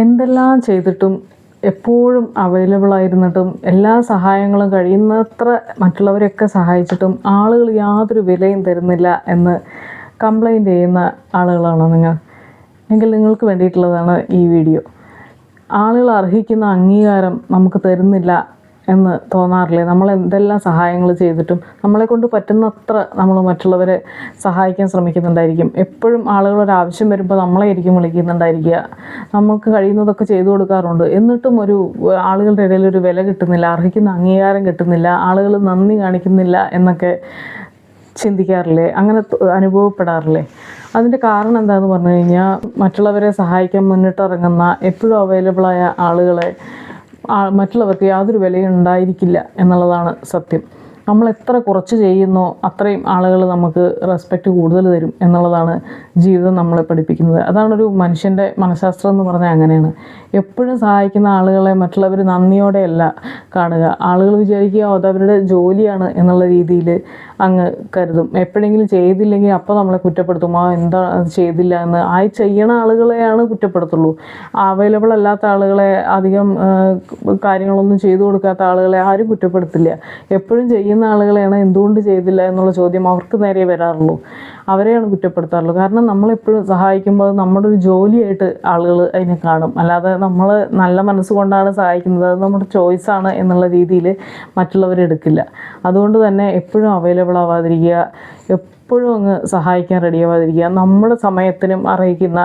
എന്തെല്ലാം ചെയ്തിട്ടും എപ്പോഴും അവൈലബിൾ ആയിരുന്നിട്ടും എല്ലാ സഹായങ്ങളും കഴിയുന്നത്ര മറ്റുള്ളവരെയൊക്കെ സഹായിച്ചിട്ടും ആളുകൾ യാതൊരു വിലയും തരുന്നില്ല എന്ന് കംപ്ലൈൻറ്റ് ചെയ്യുന്ന ആളുകളാണോ നിങ്ങൾ? എങ്കിൽ നിങ്ങൾക്ക് വേണ്ടിയിട്ടുള്ളതാണ് ഈ വീഡിയോ. ആളുകൾ അർഹിക്കുന്ന അംഗീകാരം നമുക്ക് തരുന്നില്ല എന്ന് തോന്നാറില്ലേ? നമ്മൾ എന്തെല്ലാം സഹായങ്ങൾ ചെയ്തിട്ടും നമ്മളെക്കൊണ്ട് പറ്റുന്നത്ര നമ്മൾ മറ്റുള്ളവരെ സഹായിക്കാൻ ശ്രമിക്കുന്നുണ്ടായിരിക്കും. എപ്പോഴും ആളുകളൊരാവശ്യം വരുമ്പോൾ നമ്മളെയായിരിക്കും വിളിക്കുന്നുണ്ടായിരിക്കുക. നമുക്ക് കഴിയുന്നതൊക്കെ ചെയ്തു കൊടുക്കാറുണ്ട്. എന്നിട്ടും ആളുകളുടെ ഇടയിൽ ഒരു വില കിട്ടുന്നില്ല, അർഹിക്കുന്ന അംഗീകാരം കിട്ടുന്നില്ല, ആളുകൾ നന്ദി കാണിക്കുന്നില്ല എന്നൊക്കെ ചിന്തിക്കാറില്ലേ? അങ്ങനെ അനുഭവപ്പെടാറില്ലേ? അതിൻ്റെ കാരണം എന്താണെന്ന് പറഞ്ഞു കഴിഞ്ഞാൽ, മറ്റുള്ളവരെ സഹായിക്കാൻ മുന്നിട്ടിറങ്ങുന്ന എപ്പോഴും അവൈലബിളായ ആളുകളെ മറ്റുള്ളവർക്ക് യാതൊരു വിലയും ഉണ്ടായിരിക്കില്ല എന്നുള്ളതാണ് സത്യം. നമ്മൾ എത്ര കുറച്ച് ചെയ്യുന്നോ അത്രയും ആളുകൾ നമുക്ക് റെസ്പെക്റ്റ് കൂടുതൽ തരും എന്നുള്ളതാണ് ജീവിതം നമ്മളെ പഠിപ്പിക്കുന്നത്. അതാണൊരു മനുഷ്യൻ്റെ മനഃശാസ്ത്രം എന്ന് പറഞ്ഞാൽ അങ്ങനെയാണ്. എപ്പോഴും സഹായിക്കുന്ന ആളുകളെ മറ്റുള്ളവർ നന്ദിയോടെയല്ല കാണുക. ആളുകൾ വിചാരിക്കുക അത് അവരുടെ ജോലിയാണ് എന്നുള്ള രീതിയിൽ അങ്ങ് കരുതും. എപ്പോഴെങ്കിലും ചെയ്തില്ലെങ്കിൽ അപ്പോൾ നമ്മളെ കുറ്റപ്പെടുത്തും. എന്താ അത് ചെയ്തില്ല എന്ന്. ചെയ്യണ ആളുകളെയാണ് കുറ്റപ്പെടുത്തുള്ളൂ. അവൈലബിൾ അല്ലാത്ത ആളുകളെ, അധികം കാര്യങ്ങളൊന്നും ചെയ്തു കൊടുക്കാത്ത ആളുകളെ ആരും കുറ്റപ്പെടുത്തില്ല. എപ്പോഴും ചെയ്യുന്ന ആളുകളെയാണ് എന്തുകൊണ്ട് ചെയ്തില്ല എന്നുള്ള ചോദ്യം അവർക്ക് നേരെ വരാറുള്ളൂ. അവരെയാണ് കുറ്റപ്പെടുത്താറുള്ളൂ. കാരണം നമ്മളെപ്പോഴും സഹായിക്കുമ്പോൾ നമ്മുടെ ഒരു ജോലിയായിട്ട് ആളുകൾ അതിനെ കാണും. അല്ലാതെ നമ്മൾ നല്ല മനസ്സുകൊണ്ടാണ് സഹായിക്കുന്നത്, അത് നമ്മുടെ ചോയ്സാണ് എന്നുള്ള രീതിയിൽ മറ്റുള്ളവരെടുക്കില്ല. അതുകൊണ്ട് തന്നെ എപ്പോഴും അവൈലബിൾ ആവാതിരിക്കുക, എപ്പോഴും അങ്ങ് സഹായിക്കാൻ റെഡിയാവാതിരിക്കുക, നമ്മുടെ സമയത്തിനും അർഹിക്കുന്ന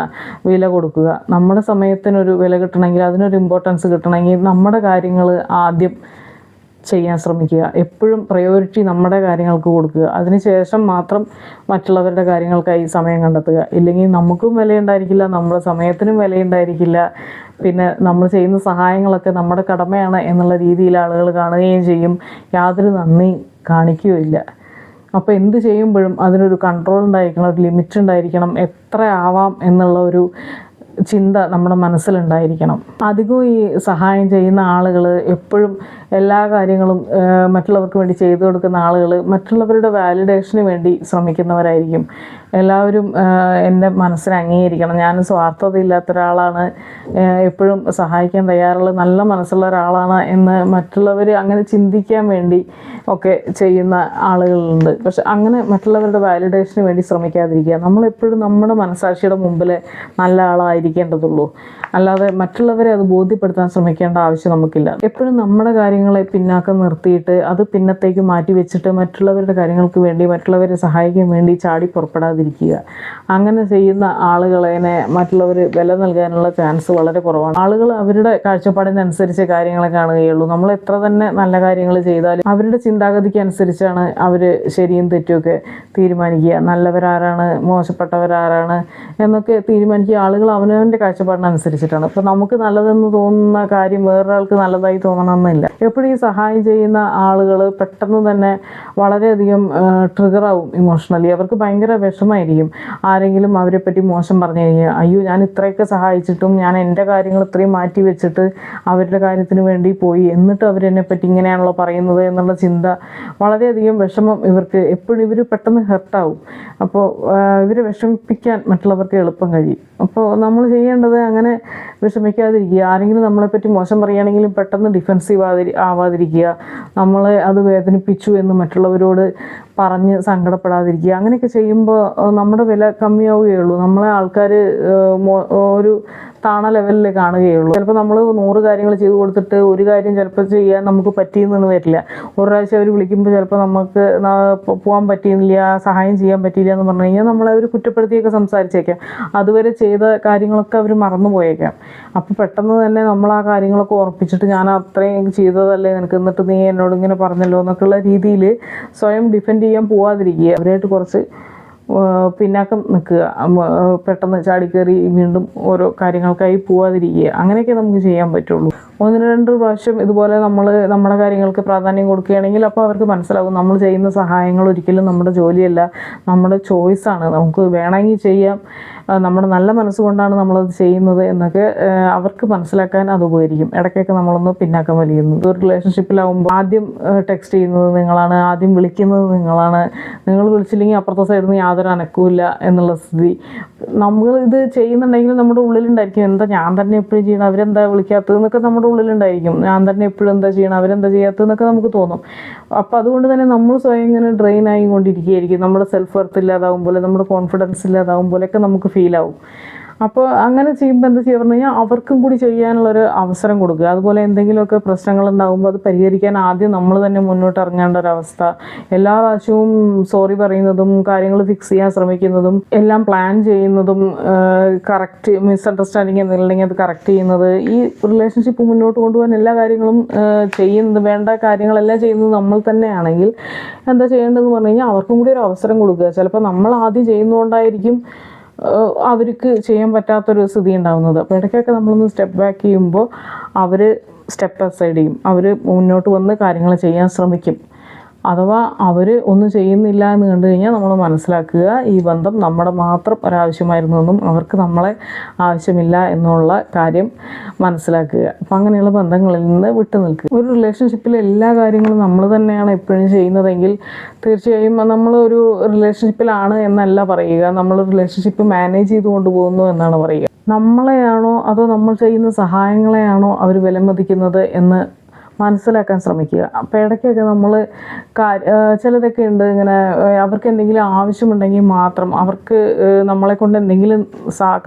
വില കൊടുക്കുക. നമ്മുടെ സമയത്തിനൊരു വില കിട്ടണമെങ്കിൽ, അതിനൊരു ഇമ്പോർട്ടൻസ് കിട്ടണമെങ്കിൽ നമ്മുടെ കാര്യങ്ങൾ ആദ്യം ചെയ്യാൻ ശ്രമിക്കുക. എപ്പോഴും പ്രയോറിറ്റി നമ്മുടെ കാര്യങ്ങൾക്ക് കൊടുക്കുക. അതിനുശേഷം മാത്രം മറ്റുള്ളവരുടെ കാര്യങ്ങൾക്കായി സമയം കണ്ടെത്തുക. ഇല്ലെങ്കിൽ നമുക്കും വിലയുണ്ടായിരിക്കില്ല, നമ്മുടെ സമയത്തിനും വിലയുണ്ടായിരിക്കില്ല. പിന്നെ നമ്മൾ ചെയ്യുന്ന സഹായങ്ങളൊക്കെ നമ്മുടെ കടമയാണ് എന്നുള്ള രീതിയിൽ ആളുകൾ കാണുകയും ചെയ്യും. യാതൊരു നന്ദി കാണിക്കുകയില്ല. അപ്പോൾ എന്ത് ചെയ്യുമ്പോഴും അതിനൊരു കൺട്രോൾ ഉണ്ടായിരിക്കണം, ഒരു ലിമിറ്റ് ഉണ്ടായിരിക്കണം. എത്ര ആവാം എന്നുള്ള ഒരു ചിന്ത നമ്മുടെ മനസ്സിലുണ്ടായിരിക്കണം. അധികവും ഈ സഹായം ചെയ്യുന്ന ആളുകൾ എപ്പോഴും എല്ലാ കാര്യങ്ങളും മറ്റുള്ളവർക്ക് വേണ്ടി ചെയ്തു കൊടുക്കുന്ന ആളുകൾ മറ്റുള്ളവരുടെ വാലിഡേഷന് വേണ്ടി ശ്രമിക്കുന്നവരായിരിക്കും. എല്ലാവരും എൻ്റെ മനസ്സിനെ അംഗീകരിക്കണം, ഞാൻ സ്വാർത്ഥതയില്ലാത്ത ഒരാളാണ്, എപ്പോഴും സഹായിക്കാൻ തയ്യാറുള്ള നല്ല മനസ്സുള്ള ഒരാളാണ് എന്ന് മറ്റുള്ളവർ അങ്ങനെ ചിന്തിക്കാൻ വേണ്ടി ഒക്കെ ചെയ്യുന്ന ആളുകളുണ്ട്. പക്ഷെ അങ്ങനെ മറ്റുള്ളവരുടെ വാലിഡേഷന് വേണ്ടി ശ്രമിക്കാതിരിക്കുക. നമ്മളെപ്പോഴും നമ്മുടെ മനസ്സാക്ഷിയുടെ മുമ്പിൽ നല്ല ആളായിരിക്കേണ്ടതുള്ളൂ. അല്ലാതെ മറ്റുള്ളവരെ അത് ബോധ്യപ്പെടുത്താൻ ശ്രമിക്കേണ്ട ആവശ്യം നമുക്കില്ല. എപ്പോഴും നമ്മുടെ കാര്യങ്ങളെ പിന്നാക്കം നിർത്തിയിട്ട് അത് പിന്നത്തേക്ക് മാറ്റി വെച്ചിട്ട് മറ്റുള്ളവരുടെ കാര്യങ്ങൾക്ക് വേണ്ടി, മറ്റുള്ളവരെ സഹായിക്കാൻ വേണ്ടി ചാടി പുറപ്പെടാതിരിക്കുക. അങ്ങനെ ചെയ്യുന്ന ആളുകളെ മറ്റുള്ളവർ വില നൽകാനുള്ള ചാൻസ് വളരെ കുറവാണ്. ആളുകൾ അവരുടെ കാഴ്ചപ്പാടിനനുസരിച്ച് കാര്യങ്ങളെ കാണുകയുള്ളൂ. നമ്മൾ എത്ര തന്നെ നല്ല കാര്യങ്ങൾ ചെയ്താലും അവരുടെ ചിന്താഗതിക്ക് അനുസരിച്ചാണ് അവർ ശരിയും തെറ്റുമൊക്കെ തീരുമാനിക്കുക. നല്ലവരാരാണ്, മോശപ്പെട്ടവരാരാണ് എന്നൊക്കെ തീരുമാനിക്കുക ആളുകൾ അവനവൻ്റെ കാഴ്ചപ്പാടിനനുസരിച്ചിട്ടാണ്. അപ്പോൾ നമുക്ക് നല്ലതെന്ന് തോന്നുന്ന കാര്യം വേറൊരാൾക്ക് നല്ലതായി തോന്നണമെന്നില്ല. എപ്പോഴും ഈ സഹായം ചെയ്യുന്ന ആളുകൾ പെട്ടെന്ന് തന്നെ വളരെയധികം ട്രിഗറാവും ഇമോഷണലി. അവർക്ക് ഭയങ്കര വിഷമമായിരിക്കും. ആരെങ്കിലും അവരെപ്പറ്റി മോശം പറഞ്ഞു കഴിഞ്ഞാൽ, അയ്യോ ഞാൻ ഇത്രയൊക്കെ സഹായിച്ചിട്ടും ഞാൻ എൻ്റെ കാര്യങ്ങൾ ഇത്രയും മാറ്റി വെച്ചിട്ട് അവരുടെ കാര്യത്തിന് വേണ്ടി പോയി, എന്നിട്ട് അവരെന്നെപ്പറ്റി ഇങ്ങനെയാണല്ലോ പറയുന്നത് എന്നുള്ള ചിന്ത, വളരെയധികം വിഷമം ഇവർക്ക്. എപ്പോഴും ഇവർ പെട്ടെന്ന് ഹെർട്ടാവും. അപ്പോൾ ഇവരെ വിഷമിപ്പിക്കാൻ മറ്റുള്ളവർക്ക് എളുപ്പം കഴിയും. അപ്പോൾ നമ്മൾ ചെയ്യേണ്ടത് അങ്ങനെ വിഷമിക്കാതിരിക്കുക. ആരെങ്കിലും നമ്മളെപ്പറ്റി മോശം പറയുകയാണെങ്കിലും പെട്ടെന്ന് ഡിഫെൻസീവ് ആവാതിരിക്കുക. നമ്മളെ അത് വേദനിപ്പിച്ചു എന്ന് മറ്റുള്ളവരോട് പറഞ്ഞ് സങ്കടപ്പെടാതിരിക്കുക. അങ്ങനെയൊക്കെ ചെയ്യുമ്പോൾ നമ്മുടെ വില കമ്മിയാവുകയുള്ളൂ. നമ്മളെ ആൾക്കാർ ഒരു താണ ലെവലിൽ കാണുകയുള്ളൂ. ചിലപ്പോൾ നമ്മൾ 100 കാര്യങ്ങൾ ചെയ്തു കൊടുത്തിട്ട് ഒരു കാര്യം ചിലപ്പോൾ ചെയ്യാൻ നമുക്ക് പറ്റിയെന്ന് വരില്ല. ഒരു പ്രാവശ്യം അവർ വിളിക്കുമ്പോൾ ചിലപ്പോൾ നമുക്ക് പോകാൻ പറ്റിയില്ല, സഹായം ചെയ്യാൻ പറ്റിയില്ല എന്ന് പറഞ്ഞു കഴിഞ്ഞാൽ നമ്മളെ അവർ കുറ്റപ്പെടുത്തിയൊക്കെ സംസാരിച്ചേക്കാം. അതുവരെ ചെയ്ത കാര്യങ്ങളൊക്കെ അവർ മറന്നു പോയേക്കാം. അപ്പോൾ പെട്ടെന്ന് തന്നെ നമ്മൾ ആ കാര്യങ്ങളൊക്കെ ഓർപ്പിച്ചിട്ട്, ഞാൻ അത്രയും ചെയ്തതല്ലേ നിനക്ക്, എന്നിട്ട് നീ എന്നോട് ഇങ്ങനെ പറഞ്ഞല്ലോ എന്നൊക്കെയുള്ള രീതിയിൽ സ്വയം ഡിഫെൻഡ് ചെയ്യാൻ പോവാതിരിക്കുക. അവരായിട്ട് കുറച്ച് പിന്നാക്കം നിൽക്കുക. പെട്ടെന്ന് ചാടിക്കയറി വീണ്ടും ഓരോ കാര്യങ്ങൾക്കായി പോവാതിരിക്കുക. അങ്ങനെയൊക്കെ നമുക്ക് ചെയ്യാൻ പറ്റുള്ളൂ. 2 പ്രാവശ്യം ഇതുപോലെ നമ്മൾ നമ്മുടെ കാര്യങ്ങൾക്ക് പ്രാധാന്യം കൊടുക്കുകയാണെങ്കിൽ അപ്പോൾ അവർക്ക് മനസ്സിലാവും നമ്മൾ ചെയ്യുന്ന സഹായങ്ങൾ ഒരിക്കലും നമ്മുടെ ജോലിയല്ല, നമ്മുടെ ചോയ്സാണ്, നമുക്ക് വേണമെങ്കിൽ ചെയ്യാം, നമ്മുടെ നല്ല മനസ്സുകൊണ്ടാണ് നമ്മളത് ചെയ്യുന്നത് എന്നൊക്കെ അവർക്ക് മനസ്സിലാക്കാൻ അത് ഉപകരിക്കും. ഇടയ്ക്കൊക്കെ നമ്മളൊന്ന് പിന്നാക്കം വലിയുന്നത്. ഒരു റിലേഷൻഷിപ്പിലാവുമ്പോൾ ആദ്യം ടെക്സ്റ്റ് ചെയ്യുന്നത് നിങ്ങളാണ്, ആദ്യം വിളിക്കുന്നത് നിങ്ങളാണ്, നിങ്ങൾ വിളിച്ചില്ലെങ്കിൽ അപ്പുറത്തെ സൈഡിൽ നിന്ന് യാതൊരു അനക്കവുമില്ല എന്നുള്ള സ്ഥിതി. നമ്മൾ ഇത് ചെയ്യുന്നുണ്ടെങ്കിൽ നമ്മുടെ ഉള്ളിലുണ്ടായിരിക്കും, എന്താ ഞാൻ തന്നെ എപ്പോഴും ചെയ്യണം, അവരെന്താ വിളിക്കാത്തതെന്നൊക്കെ നമ്മുടെ ഉള്ളിലുണ്ടായിരിക്കും. ഞാൻ തന്നെ എപ്പോഴും എന്താ ചെയ്യണം, അവരെന്താ ചെയ്യാത്തതെന്നൊക്കെ നമുക്ക് തോന്നും. അപ്പോൾ അതുകൊണ്ട് തന്നെ നമ്മൾ സ്വയം ഇങ്ങനെ ഡ്രെയിൻ ആയിക്കൊണ്ടിരിക്കുകയായിരിക്കും. നമ്മുടെ സെൽഫ് വർത്ത് ഇല്ലാതാവും പോലെ, നമ്മുടെ കോൺഫിഡൻസ് ഇല്ലാതാവും പോലെയൊക്കെ നമുക്ക് ഫീൽ ആവും. അപ്പോൾ അങ്ങനെ ചെയ്യുമ്പോൾ എന്താ ചെയ്യുക പറഞ്ഞു കഴിഞ്ഞാൽ അവർക്കും കൂടി ചെയ്യാനുള്ളൊരു അവസരം കൊടുക്കുക. അതുപോലെ എന്തെങ്കിലുമൊക്കെ പ്രശ്നങ്ങളുണ്ടാകുമ്പോൾ അത് പരിഹരിക്കാൻ ആദ്യം നമ്മൾ തന്നെ മുന്നോട്ട് ഇറങ്ങേണ്ട ഒരവസ്ഥ. എല്ലാ പ്രാവശ്യവും സോറി പറയുന്നതും കാര്യങ്ങൾ ഫിക്സ് ചെയ്യാൻ ശ്രമിക്കുന്നതും എല്ലാം പ്ലാൻ ചെയ്യുന്നതും കറക്റ്റ് മിസ്അണ്ടർസ്റ്റാൻഡിങ് എന്തെങ്കിലും അത് കറക്റ്റ് ചെയ്യുന്നത്, ഈ റിലേഷൻഷിപ്പ് മുന്നോട്ട് കൊണ്ടുപോകാൻ എല്ലാ കാര്യങ്ങളും ചെയ്യുന്നത്, വേണ്ട കാര്യങ്ങളെല്ലാം ചെയ്യുന്നത് നമ്മൾ തന്നെയാണെങ്കിൽ എന്താ ചെയ്യേണ്ടതെന്ന് പറഞ്ഞു കഴിഞ്ഞാൽ അവർക്കും കൂടി ഒരു അവസരം കൊടുക്കുക. ചിലപ്പോൾ നമ്മൾ ആദ്യം ചെയ്യുന്നതുകൊണ്ടായിരിക്കും അവർക്ക് ചെയ്യാൻ പറ്റാത്തൊരു സ്ഥിതി ഉണ്ടാകുന്നത്. അപ്പോൾ ഇടയ്ക്കൊക്കെ നമ്മളൊന്ന് സ്റ്റെപ്പ് ബാക്ക് ചെയ്യുമ്പോൾ അവർ സ്റ്റെപ്പ് അസൈഡ് ചെയ്യും, അവർ മുന്നോട്ട് വന്ന് കാര്യങ്ങൾ ചെയ്യാൻ ശ്രമിക്കും. അഥവാ അവർ ഒന്നും ചെയ്യുന്നില്ല എന്ന് കണ്ടു കഴിഞ്ഞാൽ നമ്മൾ മനസ്സിലാക്കുക ഈ ബന്ധം നമ്മുടെ മാത്രം ഒരാവശ്യമായിരുന്നു എന്നും അവർക്ക് നമ്മളെ ആവശ്യമില്ല എന്നുള്ള കാര്യം മനസ്സിലാക്കുക. അപ്പം അങ്ങനെയുള്ള ബന്ധങ്ങളിൽ നിന്ന് വിട്ടു നിൽക്കുക. ഒരു റിലേഷൻഷിപ്പിലെ എല്ലാ കാര്യങ്ങളും നമ്മൾ തന്നെയാണ് എപ്പോഴും ചെയ്യുന്നതെങ്കിൽ തീർച്ചയായും നമ്മൾ ഒരു റിലേഷൻഷിപ്പിലാണ് എന്നല്ല പറയുക, നമ്മൾ റിലേഷൻഷിപ്പ് മാനേജ് ചെയ്ത് കൊണ്ടുപോകുന്നു എന്നാണ് പറയുക. നമ്മളെയാണോ അതോ നമ്മൾ ചെയ്യുന്ന സഹായങ്ങളെയാണോ അവർ വിലമതിക്കുന്നത് എന്ന് മനസ്സിലാക്കാൻ ശ്രമിക്കുക. അപ്പോൾ ഇടയ്ക്കൊക്കെ നമ്മൾ ചിലരൊക്കെ ഉണ്ട് ഇങ്ങനെ, അവർക്ക് എന്തെങ്കിലും ആവശ്യമുണ്ടെങ്കിൽ മാത്രം, അവർക്ക് നമ്മളെ കൊണ്ട് എന്തെങ്കിലും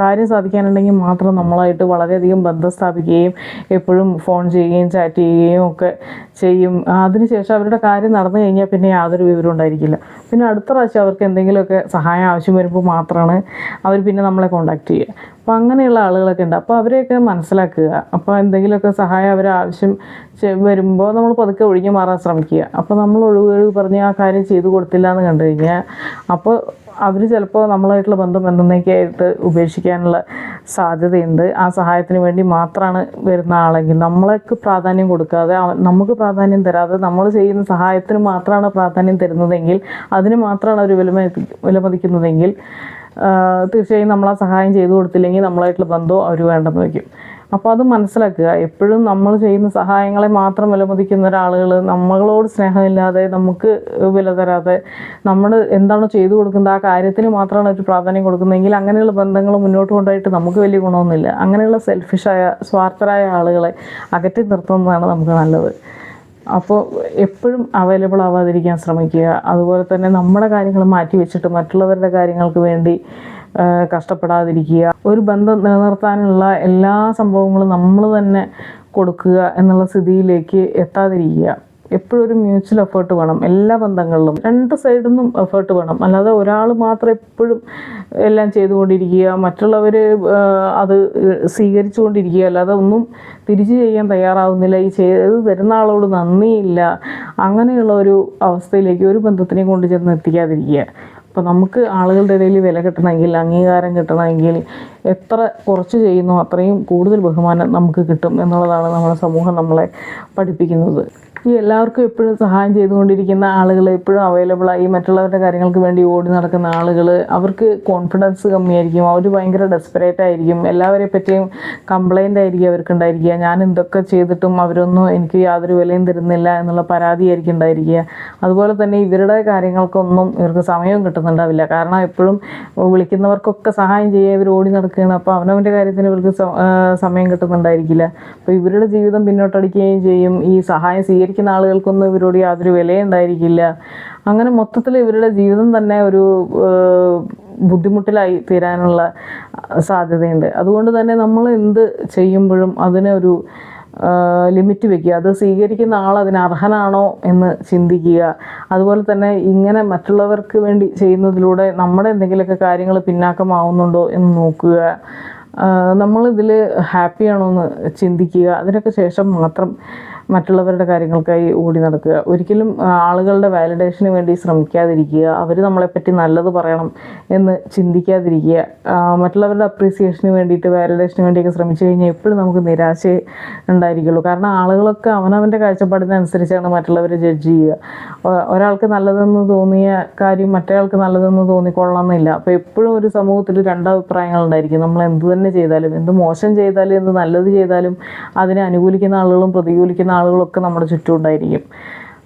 കാര്യം സാധിക്കാനുണ്ടെങ്കിൽ മാത്രം നമ്മളായിട്ട് വളരെയധികം ബന്ധം സ്ഥാപിക്കുകയും എപ്പോഴും ഫോൺ ചെയ്യുകയും ചാറ്റ് ചെയ്യുകയും ഒക്കെ ചെയ്യും. അതിനുശേഷം അവരുടെ കാര്യം നടന്നു കഴിഞ്ഞാൽ പിന്നെ യാതൊരു വിവരവും ഉണ്ടായിരിക്കില്ല. പിന്നെ അടുത്ത പ്രാവശ്യം അവർക്ക് എന്തെങ്കിലുമൊക്കെ സഹായം ആവശ്യം വരുമ്പോൾ മാത്രമാണ് അവർ പിന്നെ നമ്മളെ കോൺടാക്റ്റ് ചെയ്യുക. അപ്പോൾ അങ്ങനെയുള്ള ആളുകളൊക്കെ ഉണ്ട്. അപ്പോൾ അവരെയൊക്കെ മനസ്സിലാക്കുക. അപ്പോൾ എന്തെങ്കിലുമൊക്കെ സഹായം അവർ ആവശ്യം വരുമ്പോൾ നമ്മൾ പതുക്കെ ഒഴിഞ്ഞു മാറാൻ ശ്രമിക്കുക. അപ്പോൾ നമ്മൾ ഒഴിവ് പറഞ്ഞ് ആ കാര്യം ചെയ്തു കൊടുത്തില്ല എന്ന് കണ്ടു കഴിഞ്ഞാൽ അപ്പോൾ അവർ ചിലപ്പോൾ നമ്മളായിട്ടുള്ള ബന്ധം എന്നേക്കായിട്ട് ഉപേക്ഷിക്കാനുള്ള സാധ്യതയുണ്ട്. ആ സഹായത്തിന് വേണ്ടി മാത്രമാണ് വരുന്ന ആളെങ്കിൽ, നമ്മളേക്ക് പ്രാധാന്യം കൊടുക്കാതെ നമുക്ക് പ്രാധാന്യം തരാതെ നമ്മൾ ചെയ്യുന്ന സഹായത്തിന് മാത്രമാണ് പ്രാധാന്യം തരുന്നതെങ്കിൽ, അതിന് മാത്രമാണ് അവർ വിലമതിക്കുന്നതെങ്കിൽ തീർച്ചയായും നമ്മൾ ആ സഹായം ചെയ്തു കൊടുത്തില്ലെങ്കിൽ നമ്മളായിട്ടുള്ള ബന്ധവും അവർ വേണ്ടെന്ന് വയ്ക്കും. അപ്പോൾ അത് മനസ്സിലാക്കുക. എപ്പോഴും നമ്മൾ ചെയ്യുന്ന സഹായങ്ങളെ മാത്രം വിലമതിക്കുന്ന ഒരാളുകൾ, നമ്മളോട് സ്നേഹമില്ലാതെ നമുക്ക് വില തരാതെ നമ്മൾ എന്താണോ ചെയ്തു കൊടുക്കുന്നത് ആ കാര്യത്തിന് മാത്രമാണ് ഒരു പ്രാധാന്യം കൊടുക്കുന്നതെങ്കിൽ അങ്ങനെയുള്ള ബന്ധങ്ങൾ മുന്നോട്ട് കൊണ്ടുപോയിട്ട് നമുക്ക് വലിയ ഗുണമൊന്നുമില്ല. അങ്ങനെയുള്ള സെൽഫിഷായ സ്വാർത്ഥരായ ആളുകളെ അകറ്റി നിർത്തുന്നതാണ് നമുക്ക് നല്ലത്. അപ്പോൾ എപ്പോഴും അവൈലബിൾ ആവാതിരിക്കാൻ ശ്രമിക്കുക. അതുപോലെ തന്നെ നമ്മുടെ കാര്യങ്ങൾ മാറ്റി വെച്ചിട്ട് മറ്റുള്ളവരുടെ കാര്യങ്ങൾക്ക് വേണ്ടി കഷ്ടപ്പെടാതിരിക്കുക. ഒരു ബന്ധം നിലനിർത്താനുള്ള എല്ലാ സംഭവങ്ങളും നമ്മൾ തന്നെ കൊടുക്കുക എന്നുള്ള സ്ഥിതിയിലേക്ക് എത്താതിരിക്കുക. എപ്പോഴും ഒരു മ്യൂച്വൽ എഫേർട്ട് വേണം എല്ലാ ബന്ധങ്ങളിലും, 2 സൈഡിൽ നിന്നും എഫേർട്ട് വേണം. അല്ലാതെ ഒരാൾ മാത്രം എപ്പോഴും എല്ലാം ചെയ്തുകൊണ്ടിരിക്കുക, മറ്റുള്ളവർ അത് സ്വീകരിച്ചുകൊണ്ടിരിക്കുക, അല്ലാതെ ഒന്നും തിരിച്ചു ചെയ്യാൻ തയ്യാറാവുന്നില്ല, ഈ ചെയ്ത് തരുന്ന ആളോട് നന്ദിയില്ല, അങ്ങനെയുള്ള ഒരു അവസ്ഥയിലേക്ക് ഒരു ബന്ധത്തിനെ കൊണ്ട് ചെന്ന് എത്തിക്കാതിരിക്കുക. അപ്പോൾ നമുക്ക് ആളുകളുടെ ഇടയിൽ വില കിട്ടണമെങ്കിൽ, അംഗീകാരം കിട്ടണമെങ്കിൽ എത്ര കുറച്ച് ചെയ്യുന്നോ അത്രയും കൂടുതൽ ബഹുമാനം നമുക്ക് കിട്ടും എന്നുള്ളതാണ് നമ്മുടെ സമൂഹം നമ്മളെ പഠിപ്പിക്കുന്നത്. ഈ എല്ലാവർക്കും എപ്പോഴും സഹായം ചെയ്തുകൊണ്ടിരിക്കുന്ന ആളുകൾ, എപ്പോഴും അവൈലബിളായി മറ്റുള്ളവരുടെ കാര്യങ്ങൾക്ക് വേണ്ടി ഓടി നടക്കുന്ന ആളുകൾ, അവർക്ക് കോൺഫിഡൻസ് കമ്മിയായിരിക്കും, അവർ ഭയങ്കര ഡെസ്പറേറ്റ് ആയിരിക്കും, എല്ലാവരെ പറ്റിയും കംപ്ലൈൻ്റ് ആയിരിക്കും അവർക്കുണ്ടായിരിക്കുക. ഞാൻ എന്തൊക്കെ ചെയ്തിട്ടും അവരൊന്നും എനിക്ക് യാതൊരു വിലയും തരുന്നില്ല എന്നുള്ള പരാതിയായിരിക്കും ഉണ്ടായിരിക്കുക. അതുപോലെ തന്നെ ഇവരുടെ കാര്യങ്ങൾക്കൊന്നും ഇവർക്ക് സമയവും കിട്ടുന്നുണ്ടാവില്ല. കാരണം എപ്പോഴും വിളിക്കുന്നവർക്കൊക്കെ സഹായം ചെയ്യാൻ ഇവർ ഓടി നടക്കുകയാണ്. അപ്പോൾ അവനവൻ്റെ കാര്യത്തിന് ഇവർക്ക് സമയം കിട്ടുന്നുണ്ടായിരിക്കില്ല. അപ്പോൾ ഇവരുടെ ജീവിതം പിന്നോട്ടടിക്കുകയും ചെയ്യും. ഈ സഹായം സ്വീകരിക്കുന്ന ആളുകൾക്കൊന്നും ഇവരോട് യാതൊരു വിലയും ഉണ്ടായിരിക്കില്ല. അങ്ങനെ മൊത്തത്തിൽ ഇവരുടെ ജീവിതം തന്നെ ഒരു ബുദ്ധിമുട്ടിലായി തീരാനുള്ള സാധ്യതയുണ്ട്. അതുകൊണ്ട് തന്നെ നമ്മൾ എന്ത് ചെയ്യുമ്പോഴും അതിനൊരു ലിമിറ്റ് വെക്കുക. അത് സ്വീകരിക്കുന്ന ആൾ അതിന് അർഹനാണോ എന്ന് ചിന്തിക്കുക. അതുപോലെ തന്നെ ഇങ്ങനെ മറ്റുള്ളവർക്ക് വേണ്ടി ചെയ്യുന്നതിലൂടെ നമ്മുടെ എന്തെങ്കിലുമൊക്കെ കാര്യങ്ങൾ പിന്നാക്കമാവുന്നുണ്ടോ എന്ന് നോക്കുക. നമ്മളിതിൽ ഹാപ്പിയാണോ എന്ന് ചിന്തിക്കുക. അതിനൊക്കെ ശേഷം മാത്രം മറ്റുള്ളവരുടെ കാര്യങ്ങൾക്കായി ഓടി നടക്കുക. ഒരിക്കലും ആളുകളുടെ വാലിഡേഷന് വേണ്ടി ശ്രമിക്കാതിരിക്കുക. അവർ നമ്മളെപ്പറ്റി നല്ലത് പറയണം എന്ന് ചിന്തിക്കാതിരിക്കുക. മറ്റുള്ളവരുടെ അപ്രീസിയേഷന് വേണ്ടിയിട്ട് വാലിഡേഷന് വേണ്ടിയൊക്കെ ശ്രമിച്ചു കഴിഞ്ഞാൽ എപ്പോഴും നമുക്ക് നിരാശ ഉണ്ടായിരിക്കുള്ളൂ. കാരണം ആളുകളൊക്കെ അവനവൻ്റെ കാഴ്ചപ്പാടിനനുസരിച്ചാണ് മറ്റുള്ളവരെ ജഡ്ജ് ചെയ്യുക. ഒരാൾക്ക് നല്ലതെന്ന് തോന്നിയ കാര്യം മറ്റേയാൾക്ക് നല്ലതെന്ന് തോന്നിക്കൊള്ളണമെന്നില്ല. അപ്പോൾ എപ്പോഴും ഒരു സമൂഹത്തിൽ രണ്ടഭിപ്രായങ്ങളുണ്ടായിരിക്കും. നമ്മൾ എന്ത് തന്നെ ചെയ്താലും, എന്ത് മോശം ചെയ്താലും, എന്ത് നല്ലത് ചെയ്താലും അതിനെ അനുകൂലിക്കുന്ന ആളുകളും പ്രതികൂലിക്കുന്ന ആളുകളൊക്കെ നമ്മുടെ ചുറ്റും ഉണ്ടായിരിക്കും.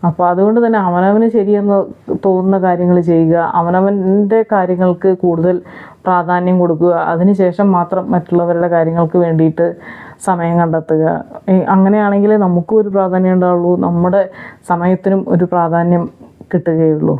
അപ്പോൾ അതുകൊണ്ട് തന്നെ അവനവന് ശരിയെന്ന് തോന്നുന്ന കാര്യങ്ങൾ ചെയ്യുക, അവനവൻ്റെ കാര്യങ്ങൾക്ക് കൂടുതൽ പ്രാധാന്യം കൊടുക്കുക, അതിനുശേഷം മാത്രം മറ്റുള്ളവരുടെ കാര്യങ്ങൾക്ക് വേണ്ടിയിട്ട് സമയം കണ്ടെത്തുക. അങ്ങനെയാണെങ്കിൽ നമുക്കും ഒരു പ്രാധാന്യം ഉണ്ടാവുള്ളൂ, നമ്മുടെ സമയത്തിനും ഒരു പ്രാധാന്യം കിട്ടുകയുള്ളൂ.